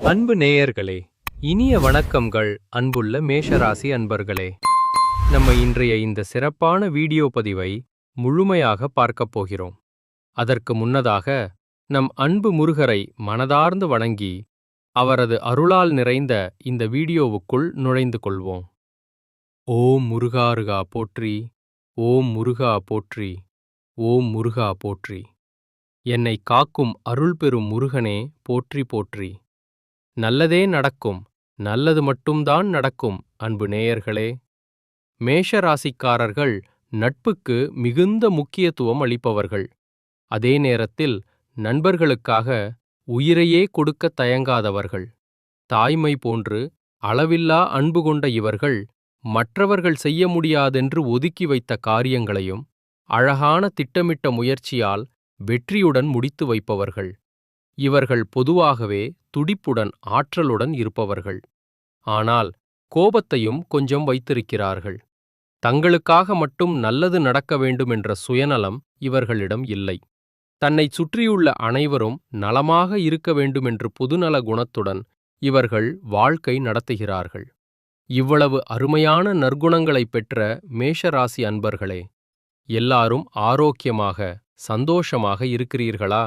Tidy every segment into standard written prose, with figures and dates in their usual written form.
அன்பு நேயர்களே, இனிய வணக்கங்கள். அன்புள்ள மேஷராசி அன்பர்களே, நம்ம இன்றைய இந்த சிறப்பான வீடியோ பதிவை முழுமையாக பார்க்கப் போகிறோம். அதற்கு முன்னதாக நம் அன்பு முருகரை மனதார்ந்து வணங்கி அவரது அருளால் நிறைந்த இந்த வீடியோவுக்குள் நுழைந்து கொள்வோம். ஓம் முருகாருகா போற்றி, ஓம் முருகா போற்றி, ஓம் முருகா போற்றி. என்னை காக்கும் அருள் பெறும் முருகனே போற்றி போற்றி. நல்லதே நடக்கும், நல்லது மட்டும்தான் நடக்கும். அன்பு நேயர்களே, மேஷ ராசிக்காரர்கள் நட்புக்கு மிகுந்த முக்கியத்துவம் அளிப்பவர்கள். அதே நேரத்தில் நண்பர்களுக்காக உயிரையே கொடுக்க தயங்காதவர்கள். தாய்மை போன்று அளவில்லா அன்பு கொண்ட இவர்கள் மற்றவர்கள் செய்ய முடியாதென்று ஒதுக்கி வைத்த காரியங்களையும் அழகான திட்டமிட்ட முயற்சியால் வெற்றியுடன் முடித்து வைப்பவர்கள். இவர்கள் பொதுவாகவே துடிப்புடன் ஆற்றலுடன் இருப்பவர்கள். ஆனால் கோபத்தையும் கொஞ்சம் வைத்திருக்கிறார்கள். தங்களுக்காக மட்டும் நல்லது நடக்க வேண்டுமென்ற சுயநலம் இவர்களிடம் இல்லை. தன்னைச் சுற்றியுள்ள அனைவரும் நலமாக இருக்க வேண்டுமென்று பொதுநல குணத்துடன் இவர்கள் வாழ்க்கை நடத்துகிறார்கள். இவ்வளவு அருமையான நற்குணங்களைப் பெற்ற மேஷராசி அன்பர்களே, எல்லாரும் ஆரோக்கியமாக சந்தோஷமாக இருக்கிறீர்களா?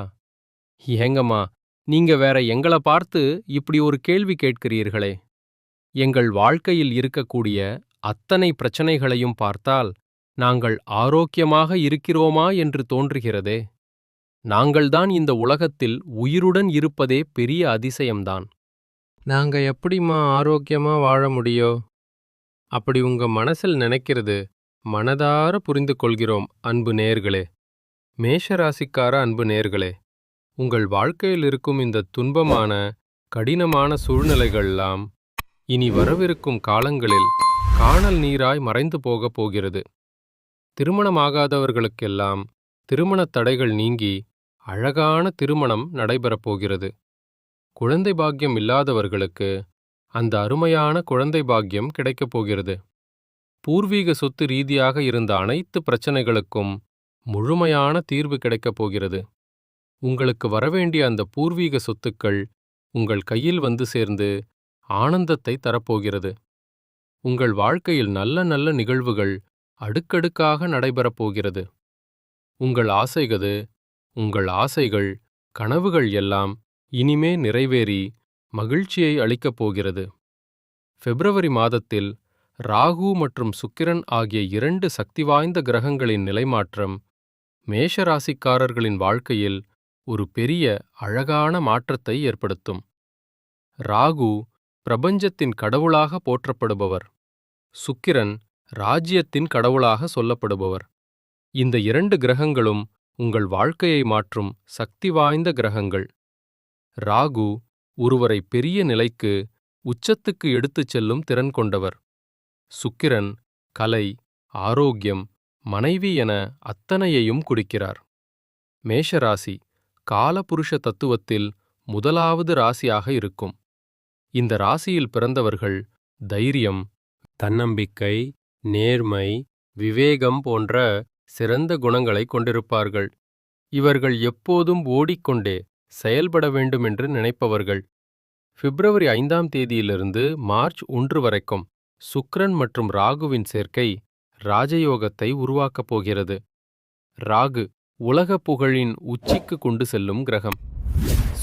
ஏங்கம்மா, நீங்க வேற எங்கள பார்த்து இப்படி ஒரு கேள்வி கேட்கிறீர்களே? எங்கள் வாழ்க்கையில் இருக்கக்கூடிய அத்தனை பிரச்சனைகளையும் பார்த்தால் நாங்கள் ஆரோக்கியமாக இருக்கிறோமா என்று தோன்றுகிறதே. நாங்கள்தான் இந்த உலகத்தில் உயிருடன் இருப்பதே பெரிய அதிசயம்தான். நாங்க எப்படிம்மா ஆரோக்கியமா வாழ முடியும்? அப்படி உங்க மனசில் நினைக்கிறது மனதார புரிந்து கொள்கிறோம். அன்பு நேயர்களே, மேஷராசிக்கார அன்பு நேயர்களே, உங்கள் வாழ்க்கையில் இருக்கும் இந்த துன்பமான கடினமான சூழ்நிலைகள்லாம் இனி வரவிருக்கும் காலங்களில் காணல் நீராய் மறைந்து போகப் போகிறது. திருமணமாகாதவர்களுக்கெல்லாம் திருமணத் தடைகள் நீங்கி அழகான திருமணம் நடைபெறப் போகிறது. குழந்தை பாக்கியம் இல்லாதவர்களுக்கு அந்த அருமையான குழந்தை பாக்கியம் கிடைக்கப் போகிறது. பூர்வீக சொத்து ரீதியாக இருந்த அனைத்து பிரச்சனைகளுக்கும் முழுமையான தீர்வு கிடைக்கப் போகிறது. உங்களுக்கு வரவேண்டிய அந்த பூர்வீக சொத்துக்கள் உங்கள் கையில் வந்து சேர்ந்து ஆனந்தத்தை தரப்போகிறது. உங்கள் வாழ்க்கையில் நல்ல நல்ல நிகழ்வுகள் அடுக்கடுக்காக நடைபெறப் போகிறது. உங்கள் ஆசைகள் கனவுகள் எல்லாம் இனிமே நிறைவேறி மகிழ்ச்சியை அளிக்கப் போகிறது. பிப்ரவரி மாதத்தில் ராகு மற்றும் சுக்கிரன் ஆகிய 2 சக்தி வாய்ந்த கிரகங்களின் நிலைமாற்றம் மேஷராசிக்காரர்களின் வாழ்க்கையில் ஒரு பெரிய அழகான மாற்றத்தை ஏற்படுத்தும். ராகு பிரபஞ்சத்தின் கடவுளாக போற்றப்படுபவர். சுக்கிரன் ராஜ்யத்தின் கடவுளாக சொல்லப்படுபவர். இந்த 2 கிரகங்களும் உங்கள் வாழ்க்கையை மாற்றும் சக்தி வாய்ந்த கிரகங்கள். ராகு ஒருவரை பெரிய நிலைக்கு உச்சத்துக்கு எடுத்துச் செல்லும் திறன் கொண்டவர். சுக்கிரன் கலை, ஆரோக்கியம், மனைவி என அத்தனையையும் குறிக்கிறார். மேஷராசி காலபுருஷ தத்துவத்தில் முதலாவது ராசியாக இருக்கும். இந்த ராசியில் பிறந்தவர்கள் தைரியம், தன்னம்பிக்கை, நேர்மை, விவேகம் போன்ற சிறந்த குணங்களை கொண்டிருப்பார்கள். இவர்கள் எப்போதும் ஓடிக்கொண்டே செயல்பட வேண்டுமென்று நினைப்பவர்கள். பிப்ரவரி 5ஆம் தேதியிலிருந்து மார்ச் 1 வரைக்கும் சுக்கிரன் மற்றும் ராகுவின் சேர்க்கை ராஜயோகத்தை உருவாக்கப் போகிறது. ராகு உலக புகழின் உச்சிக்கு கொண்டு செல்லும் கிரகம்.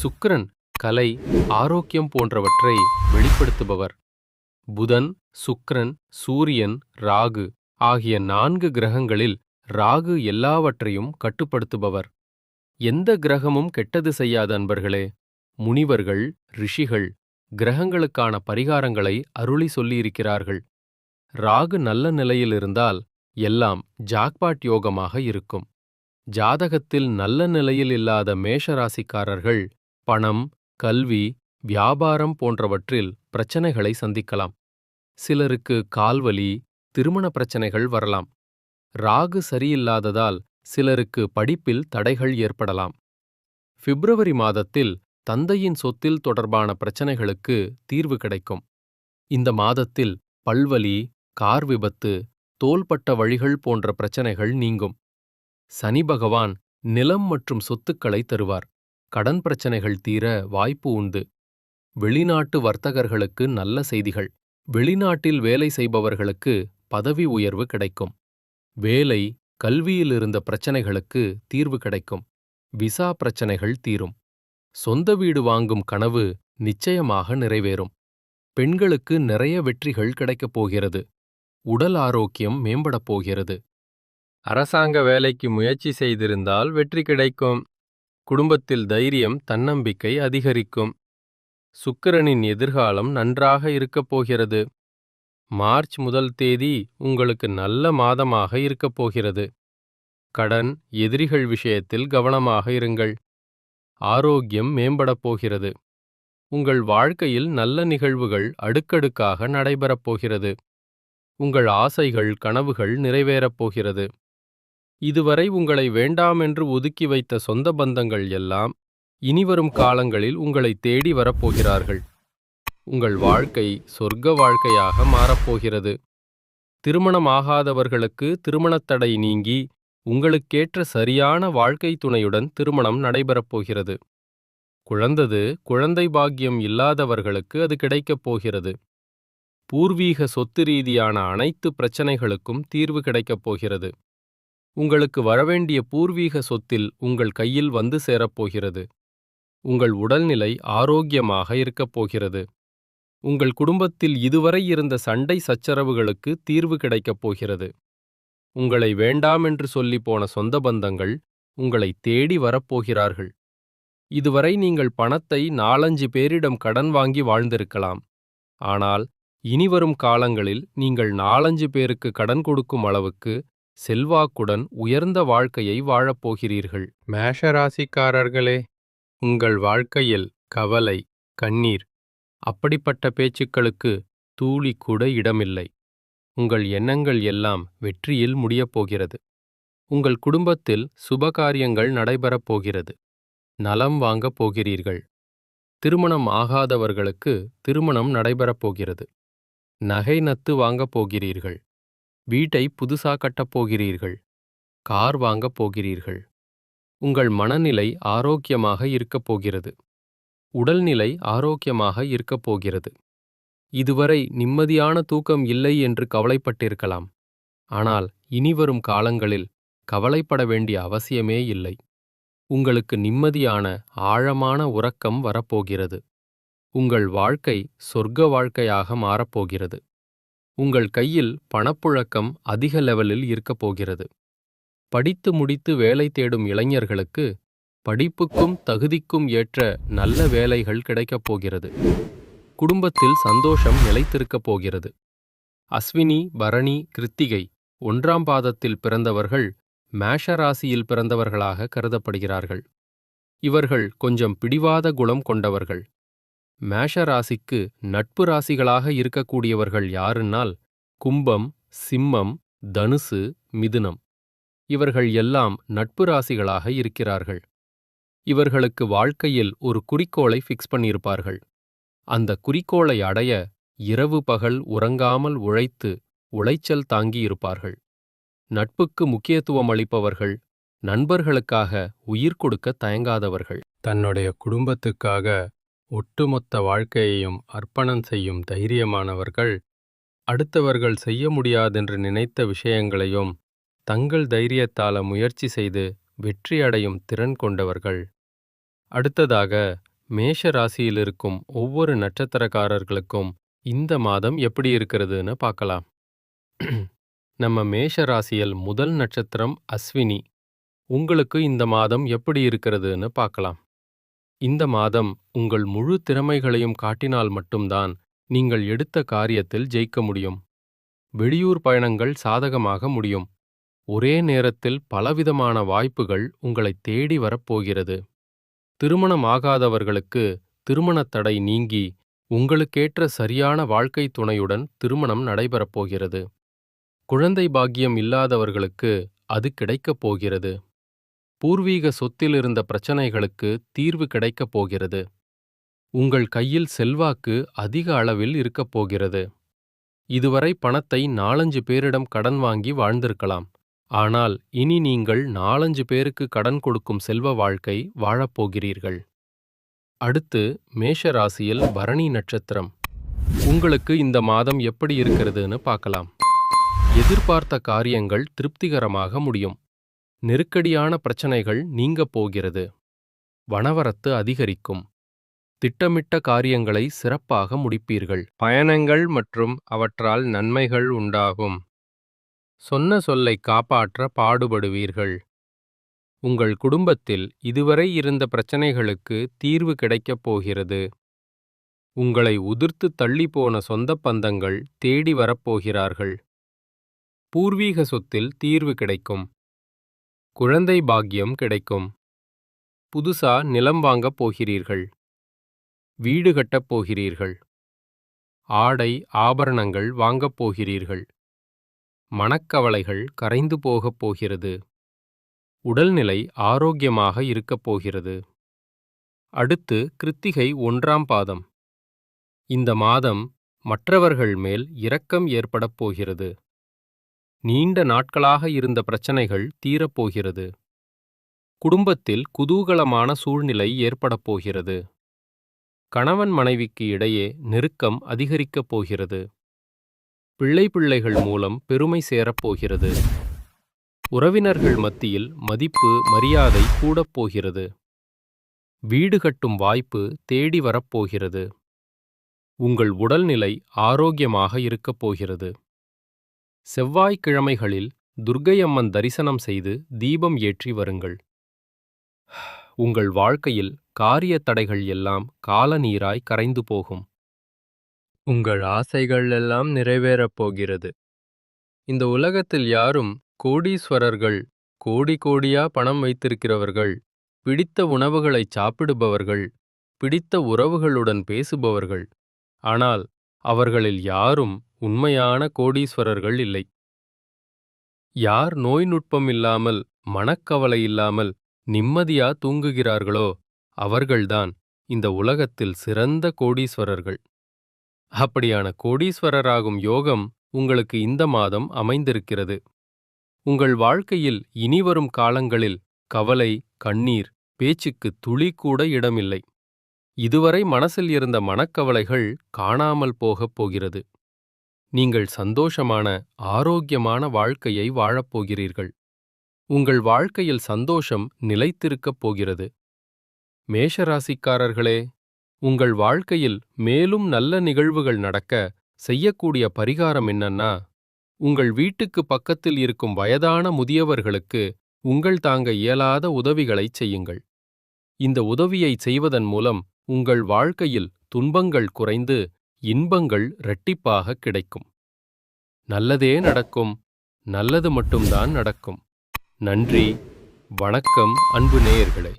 சுக்கிரன் கலை, ஆரோக்கியம் போன்றவற்றை வெளிப்படுத்துபவர். புதன், சுக்கிரன், சூரியன், ராகு ஆகிய 4 கிரகங்களில் ராகு எல்லாவற்றையும் கட்டுப்படுத்துபவர். எந்த கிரகமும் கெட்டது செய்யாத அன்பர்களே. முனிவர்கள், ரிஷிகள் கிரகங்களுக்கான பரிகாரங்களை அருளி சொல்லியிருக்கிறார்கள். ராகு நல்ல நிலையில் இருந்தால் எல்லாம் ஜாக்பாட் யோகமாக இருக்கும். ஜாதகத்தில் நல்ல நிலையில் இல்லாத மேஷராசிக்காரர்கள் பணம், கல்வி, வியாபாரம் போன்றவற்றில் பிரச்சனைகளை சந்திக்கலாம். சிலருக்கு கால்வலி, திருமண பிரச்சனைகள் வரலாம். ராகு சரியில்லாததால் சிலருக்கு படிப்பில் தடைகள் ஏற்படலாம். பிப்ரவரி மாதத்தில் தந்தையின் சொத்தில் தொடர்பான பிரச்சனைகளுக்கு தீர்வு கிடைக்கும். இந்த மாதத்தில் பல்வலி, கார் விபத்து, தோள்பட்ட வழிகள் போன்ற பிரச்சனைகள் நீங்கும். சனி பகவான் நிலம் மற்றும் சொத்துக்களை தருவார். கடன் பிரச்சனைகள் தீர வாய்ப்பு உண்டு. வெளிநாட்டு வர்த்தகர்களுக்கு நல்ல செய்திகள். வெளிநாட்டில் வேலை செய்பவர்களுக்கு பதவி உயர்வு கிடைக்கும். வேலை, கல்வியில் இருந்த பிரச்சனைகளுக்கு தீர்வு கிடைக்கும். விசா பிரச்சனைகள் தீரும். சொந்த வீடு வாங்கும் கனவு நிச்சயமாக நிறைவேறும். பெண்களுக்கு நிறைய வெற்றிகள் கிடைக்கப் போகிறது. உடல் ஆரோக்கியம் மேம்படப் போகிறது. அரசாங்க வேலைக்கு முயற்சி செய்திருந்தால் வெற்றி கிடைக்கும். குடும்பத்தில் தைரியம், தன்னம்பிக்கை அதிகரிக்கும். சுக்கிரனின் எதிர்காலம் நன்றாக இருக்கப் போகிறது. மார்ச் 1 தேதி உங்களுக்கு நல்ல மாதமாக இருக்கப் போகிறது. கடன், எதிரிகள் விஷயத்தில் கவனமாக இருங்கள். ஆரோக்கியம் மேம்படப் போகிறது. உங்கள் வாழ்க்கையில் நல்ல நிகழ்வுகள் அடுக்கடுக்காக நடைபெறப் போகிறது. உங்கள் ஆசைகள், கனவுகள் நிறைவேறப் போகிறது. இதுவரை உங்களை வேண்டாமென்று ஒதுக்கி வைத்த சொந்த பந்தங்கள் எல்லாம் இனிவரும் காலங்களில் உங்களை தேடி வரப்போகிறார்கள். உங்கள் வாழ்க்கை சொர்க்க வாழ்க்கையாக மாறப்போகிறது. திருமணமாகாதவர்களுக்கு திருமணத் தடை நீங்கி உங்களுக்கேற்ற சரியான வாழ்க்கை துணையுடன் திருமணம் நடைபெறப் போகிறது. குழந்தை பாக்கியம் இல்லாதவர்களுக்கு அது கிடைக்கப் போகிறது. பூர்வீக சொத்து ரீதியான அனைத்து பிரச்சனைகளுக்கும் தீர்வு கிடைக்கப் போகிறது. உங்களுக்கு வரவேண்டிய பூர்வீக சொத்தில் உங்கள் கையில் வந்து சேரப்போகிறது. உங்கள் உடல்நிலை ஆரோக்கியமாக இருக்கப் போகிறது. உங்கள் குடும்பத்தில் இதுவரை இருந்த சண்டை சச்சரவுகளுக்கு தீர்வு கிடைக்கப் போகிறது. உங்களை வேண்டாமென்று சொல்லிப் போன சொந்த பந்தங்கள் உங்களை தேடி வரப்போகிறார்கள். இதுவரை நீங்கள் பணத்தை 4-5 பேரிடம் கடன் வாங்கி வாழ்ந்திருக்கலாம். ஆனால் இனிவரும் காலங்களில் நீங்கள் 4-5 பேருக்கு கடன் கொடுக்கும் அளவுக்கு செல்வாக்குடன் உயர்ந்த வாழ்க்கையை வாழப்போகிறீர்கள். மேஷராசிக்காரர்களே, உங்கள் வாழ்க்கையில் கவலை, கண்ணீர், அப்படிப்பட்ட பேச்சுக்களுக்கு தூளி கூட இடமில்லை. உங்கள் எண்ணங்கள் எல்லாம் வெற்றியில் முடியப்போகிறது. உங்கள் குடும்பத்தில் சுபகாரியங்கள் நடைபெறப் போகிறது. நலம் வாங்கப் போகிறீர்கள். திருமணம் ஆகாதவர்களுக்கு திருமணம் நடைபெறப் போகிறது. நகை நத்து வாங்கப் போகிறீர்கள். வீட்டை புதுசா கட்டப் போகிறீர்கள். கார் வாங்கப் போகிறீர்கள். உங்கள் மனநிலை ஆரோக்கியமாக இருக்கப் போகிறது. உடல்நிலை ஆரோக்கியமாக இருக்கப் போகிறது. இதுவரை நிம்மதியான தூக்கம் இல்லை என்று கவலைப்பட்டிருக்கலாம். ஆனால் இனிவரும் காலங்களில் கவலைப்பட வேண்டிய அவசியமே இல்லை. உங்களுக்கு நிம்மதியான ஆழமான உறக்கம் வரப்போகிறது. உங்கள் வாழ்க்கை சொர்க்க வாழ்க்கையாக மாறப்போகிறது. உங்கள் கையில் பணப்புழக்கம் அதிக லெவலில் இருக்கப் போகிறது. படித்து முடித்து வேலை தேடும் இளைஞர்களுக்கு படிப்புக்கும் தகுதிக்கும் ஏற்ற நல்ல வேலைகள் கிடைக்கப் போகிறது. குடும்பத்தில் சந்தோஷம் நிலைத்திருக்கப் போகிறது. அஸ்வினி, பரணி, கிருத்திகை 1ஆம் பாதத்தில் பிறந்தவர்கள் மேஷ ராசியில் பிறந்தவர்களாக கருதப்படுகிறார்கள். இவர்கள் கொஞ்சம் பிடிவாத குணம் கொண்டவர்கள். மேஷ ராசிக்கு நட்பு ராசிகளாக இருக்கக்கூடியவர்கள் யாருன்னால் கும்பம், சிம்மம், தனுசு, மிதுனம். இவர்கள் எல்லாம் நட்பு ராசிகளாக இருக்கிறார்கள். இவர்களுக்கு வாழ்க்கையில் ஒரு குறிக்கோளை ஃபிக்ஸ் பண்ணியிருப்பார்கள். அந்த குறிக்கோளை அடைய இரவு பகல் உறங்காமல் உழைத்து உளைச்சல் தாங்கியிருப்பார்கள். நட்புக்கு முக்கியத்துவம் அளிப்பவர்கள், நண்பர்களுக்காக உயிர் கொடுக்க தயங்காதவர்கள். தன்னுடைய குடும்பத்துக்காக ஒட்டுமொத்த வாழ்க்கையையும் அர்ப்பணம் செய்யும் தைரியமானவர்கள், அடுத்தவர்கள் செய்ய முடியாதென்று நினைத்த விஷயங்களையும் தங்கள் தைரியத்தால முயற்சி செய்து வெற்றி அடையும் திறன் கொண்டவர்கள். அடுத்ததாக மேஷ ராசியில் இருக்கும் ஒவ்வொரு நட்சத்திரக்காரர்களுக்கும் இந்த மாதம் எப்படி இருக்கிறதுன்னு பார்க்கலாம். நம்ம மேஷ ராசியில் முதல் நட்சத்திரம் அஸ்வினி. உங்களுக்கு இந்த மாதம் எப்படி இருக்கிறதுன்னு பார்க்கலாம். இந்த மாதம் உங்கள் முழு திறமைகளையும் காட்டினால் மட்டும்தான் நீங்கள் எடுத்த காரியத்தில் ஜெயிக்க முடியும். வெளியூர் பயணங்கள் சாதகமாக முடியும். ஒரே நேரத்தில் பலவிதமான வாய்ப்புகள் உங்களை தேடி வரப்போகிறது. திருமணம் ஆகாதவர்களுக்கு திருமணத் தடை நீங்கி உங்களுக்கேற்ற சரியான வாழ்க்கை துணையுடன் திருமணம் நடைபெறப் போகிறது. குழந்தை பாக்கியம் இல்லாதவர்களுக்கு அது கிடைக்கப் போகிறது. பூர்வீக சொத்தில் இருந்த பிரச்சனைகளுக்கு தீர்வு கிடைக்கப் போகிறது. உங்கள் கையில் செல்வாக்கு அதிக அளவில் இருக்கப் போகிறது. இதுவரை பணத்தை 4-5 பேரிடம் கடன் வாங்கி வாழ்ந்திருக்கலாம். ஆனால் இனி நீங்கள் 4-5 பேருக்கு கடன் கொடுக்கும் செல்வ வாழ்க்கை வாழப்போகிறீர்கள். அடுத்து மேஷ ராசியில் பரணி நட்சத்திரம். உங்களுக்கு இந்த மாதம் எப்படி இருக்கிறதுன்னு பார்க்கலாம். எதிர்பார்த்த காரியங்கள் திருப்திகரமாக முடியும். நெருக்கடியான பிரச்சனைகள் நீங்கப் போகிறது. வனவரத்து அதிகரிக்கும். திட்டமிட்ட காரியங்களை சிறப்பாக முடிப்பீர்கள். பயணங்கள் மற்றும் அவற்றால் நன்மைகள் உண்டாகும். சொன்ன சொல்லை காப்பாற்ற பாடுபடுவீர்கள். உங்கள் குடும்பத்தில் இதுவரை இருந்த பிரச்சனைகளுக்கு தீர்வு கிடைக்கப் போகிறது. உங்களை உதிர்த்து தள்ளிப்போன சொந்த பந்தங்கள் தேடி வரப்போகிறார்கள். பூர்வீக சொத்தில் தீர்வு கிடைக்கும். குழந்தை பாக்கியம் கிடைக்கும். புதுசா நிலம் வாங்கப் போகிறீர்கள். வீடு கட்டப் போகிறீர்கள். ஆடை ஆபரணங்கள் வாங்கப் போகிறீர்கள். மனக்கவலைகள் கரைந்து போகப் போகிறது. உடல்நிலை ஆரோக்கியமாக இருக்கப் போகிறது. அடுத்து கிருத்திகை 1ஆம் பாதம். இந்த மாதம் மற்றவர்கள் மேல் இரக்கம் ஏற்படப் போகிறது. நீண்ட நாட்களாக இருந்த பிரச்சனைகள் தீரப்போகிறது. குடும்பத்தில் குதூகலமான சூழ்நிலை ஏற்படப் போகிறது. கணவன் மனைவிக்கு இடையே நெருக்கம் அதிகரிக்கப் போகிறது. பிள்ளைகள் மூலம் பெருமை சேரப்போகிறது. உறவினர்கள் மத்தியில் மதிப்பு மரியாதை கூடப் போகிறது. வீடு கட்டும் வாய்ப்பு தேடி வரப்போகிறது. உங்கள் உடல்நிலை ஆரோக்கியமாக இருக்கப் போகிறது. செவ்வாய்க்கிழமைகளில் துர்க்கையம்மன் தரிசனம் செய்து தீபம் ஏற்றி வருங்கள். உங்கள் வாழ்க்கையில் காரிய தடைகள் எல்லாம் காலநீராய் கரைந்து போகும். உங்கள் ஆசைகள் எல்லாம் நிறைவேறப் போகிறது. இந்த உலகத்தில் யாரும் கோடீஸ்வரர்கள், கோடி கோடியா பணம் வைத்திருக்கிறவர்கள், பிடித்த உணவுகளை சாப்பிடுபவர்கள், பிடித்த உறவுகளுடன் பேசுபவர்கள். ஆனால் அவர்களில் யாரும் உண்மையான கோடீஸ்வரர்கள் இல்லை. யார் நோய் நுட்பம் இல்லாமல், மனக்கவலை இல்லாமல் நிம்மதியா தூங்குகிறார்களோ அவர்கள்தான் இந்த உலகத்தில் சிறந்த கோடீஸ்வரர்கள். அப்படியான கோடீஸ்வரராகும் யோகம் உங்களுக்கு இந்த மாதம் அமைந்திருக்கிறது. உங்கள் வாழ்க்கையில் இனிவரும் காலங்களில் கவலை, கண்ணீர், பேச்சுக்கு துளி கூட இடமில்லை. இதுவரை மனசில் இருந்த மனக்கவலைகள் காணாமல் போகப் போகிறது. நீங்கள் சந்தோஷமான, ஆரோக்கியமான வாழ்க்கையை வாழப்போகிறீர்கள். உங்கள் வாழ்க்கையில் சந்தோஷம் நிலைத்திருக்கப் போகிறது. மேஷராசிக்காரர்களே, உங்கள் வாழ்க்கையில் மேலும் நல்ல நிகழ்வுகள் நடக்க செய்யக்கூடிய பரிகாரம் என்னன்னா, உங்கள் வீட்டுக்கு பக்கத்தில் இருக்கும் வயதான முதியவர்களுக்கு உங்கள் தாங்க இயலாத உதவிகளைச் செய்யுங்கள். இந்த உதவியை செய்வதன் மூலம் உங்கள் வாழ்க்கையில் துன்பங்கள் குறைந்து இன்பங்கள் இரட்டிப்பாக கிடைக்கும். நல்லதே நடக்கும். நல்லது மட்டும்தான் நடக்கும். நன்றி. வணக்கம் அன்பு நேயர்களே.